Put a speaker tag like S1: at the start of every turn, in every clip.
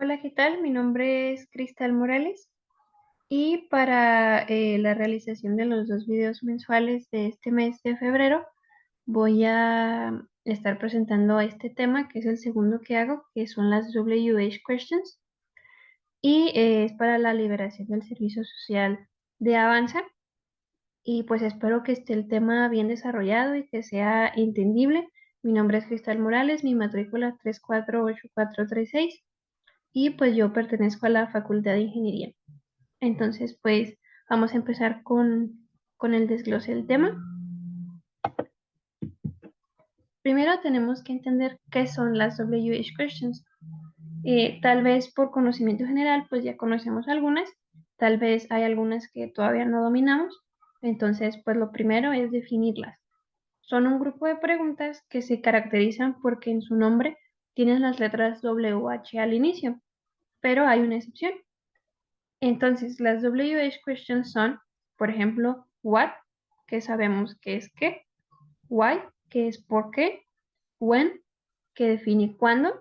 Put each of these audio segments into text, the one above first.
S1: Hola, ¿qué tal? Mi nombre es Cristal Morales y para la realización de los dos videos mensuales de este mes de febrero voy a estar presentando este tema que es el segundo que hago, que son las WH Questions y es para la liberación del servicio social de Avanza y pues espero que esté el tema bien desarrollado y que sea entendible. Mi nombre es Cristal Morales, mi matrícula 348436 y pues yo pertenezco a la Facultad de Ingeniería. Entonces, pues vamos a empezar con el desglose del tema. Primero tenemos que entender qué son las WH questions. Tal vez por conocimiento general, pues ya conocemos algunas, tal vez hay algunas que todavía no dominamos. Entonces, pues lo primero es definirlas. Son un grupo de preguntas que se caracterizan porque en su nombre tienen las letras WH al inicio, pero hay una excepción. Entonces, las WH questions son, por ejemplo, what, que sabemos que es qué, why, que es por qué, when, que define cuándo,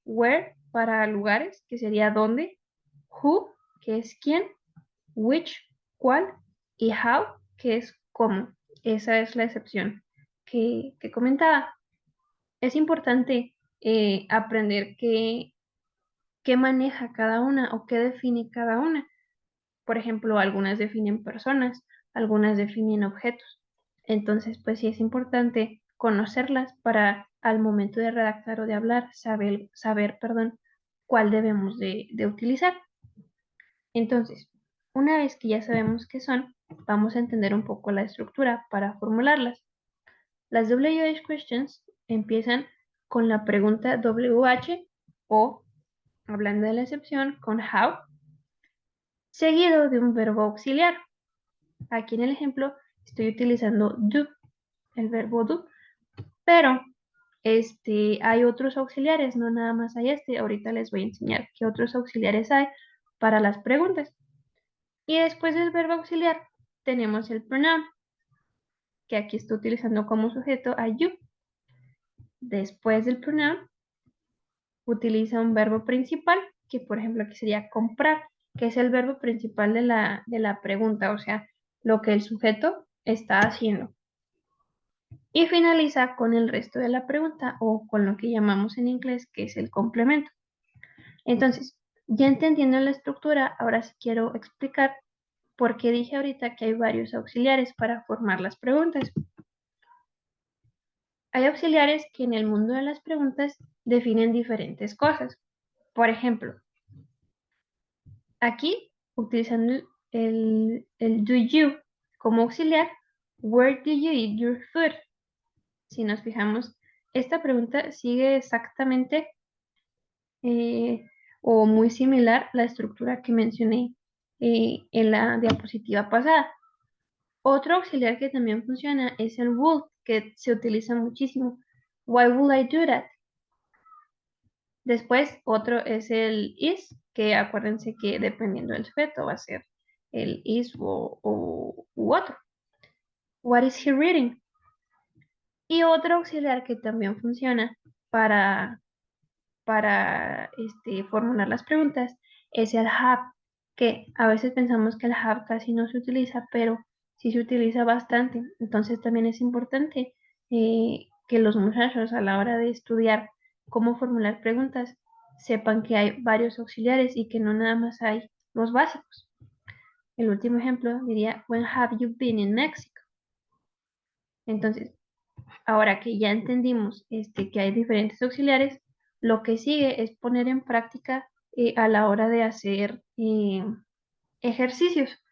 S1: where, para lugares, que sería dónde, who, que es quién, which, cuál, y how, que es cómo. Esa es la excepción que comentaba. Es importante aprender qué maneja cada una o qué define cada una. Por ejemplo, algunas definen personas, algunas definen objetos. Entonces, pues sí es importante conocerlas para al momento de redactar o de hablar saber, cuál debemos de utilizar. Entonces, una vez que ya sabemos qué son, vamos a entender un poco la estructura para formularlas. Las WH questions empiezan con la pregunta WH o, hablando de la excepción, con how, seguido de un verbo auxiliar. Aquí en el ejemplo estoy utilizando do, el verbo do, pero hay otros auxiliares, no nada más hay este. Ahorita les voy a enseñar qué otros auxiliares hay para las preguntas. Y después del verbo auxiliar tenemos el pronoun, que aquí estoy utilizando como sujeto a you. Después del pronoun utiliza un verbo principal, que por ejemplo aquí sería comprar, que es el verbo principal de la pregunta, o sea, lo que el sujeto está haciendo. Y finaliza con el resto de la pregunta o con lo que llamamos en inglés que es el complemento. Entonces, ya entendiendo la estructura, ahora sí quiero explicar por qué dije ahorita que hay varios auxiliares para formar las preguntas. Hay auxiliares que en el mundo de las preguntas definen diferentes cosas. Por ejemplo, aquí utilizando el do you como auxiliar, where do you eat your food? Si nos fijamos, esta pregunta sigue exactamente eh, o muy similar la estructura que mencioné en la diapositiva pasada. Otro auxiliar que también funciona es el would, que se utiliza muchísimo. Why would I do that? Después, otro es el is, que acuérdense que dependiendo del sujeto va a ser el is o u otro. What is he reading? Y otro auxiliar que también funciona para formular las preguntas es el have, que a veces pensamos que el have casi no se utiliza, pero sí se utiliza bastante. Entonces también es importante que los muchachos a la hora de estudiar cómo formular preguntas sepan que hay varios auxiliares y que no nada más hay los básicos. El último ejemplo diría, when have you been in Mexico? Entonces, ahora que ya entendimos que hay diferentes auxiliares, lo que sigue es poner en práctica a la hora de hacer ejercicios.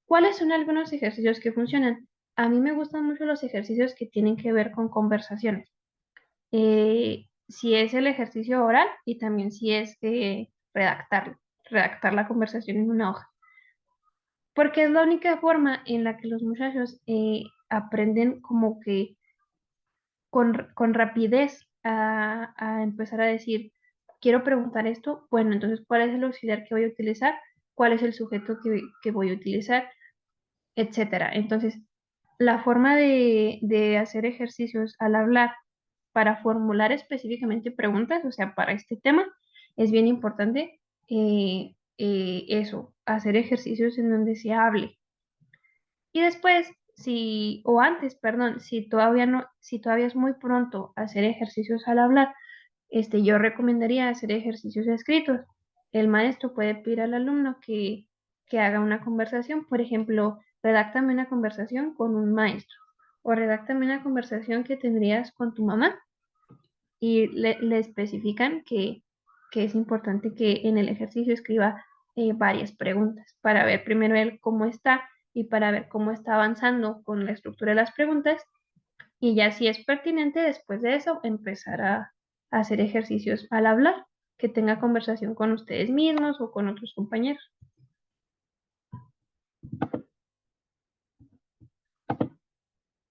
S1: ¿Cuáles son algunos ejercicios que funcionan? A mí me gustan mucho los ejercicios que tienen que ver con conversaciones. Si es el ejercicio oral y también si es redactar la conversación en una hoja. Porque es la única forma en la que los muchachos aprenden como que con rapidez a empezar a decir, quiero preguntar esto, bueno, entonces, ¿cuál es el auxiliar que voy a utilizar? ¿Cuál es el sujeto que voy a utilizar? Etcétera. Entonces, la forma de hacer ejercicios al hablar para formular específicamente preguntas, o sea, para este tema, es bien importante eso, hacer ejercicios en donde se hable. Y después, o antes, perdón, si todavía es muy pronto hacer ejercicios al hablar, yo recomendaría hacer ejercicios escritos. El maestro puede pedir al alumno que haga una conversación, por ejemplo, redáctame una conversación con un maestro o redáctame una conversación que tendrías con tu mamá y le especifican que es importante que en el ejercicio escriba varias preguntas para ver primero él cómo está y para ver cómo está avanzando con la estructura de las preguntas y ya si es pertinente después de eso empezar a hacer ejercicios al hablar, que tenga conversación con ustedes mismos o con otros compañeros.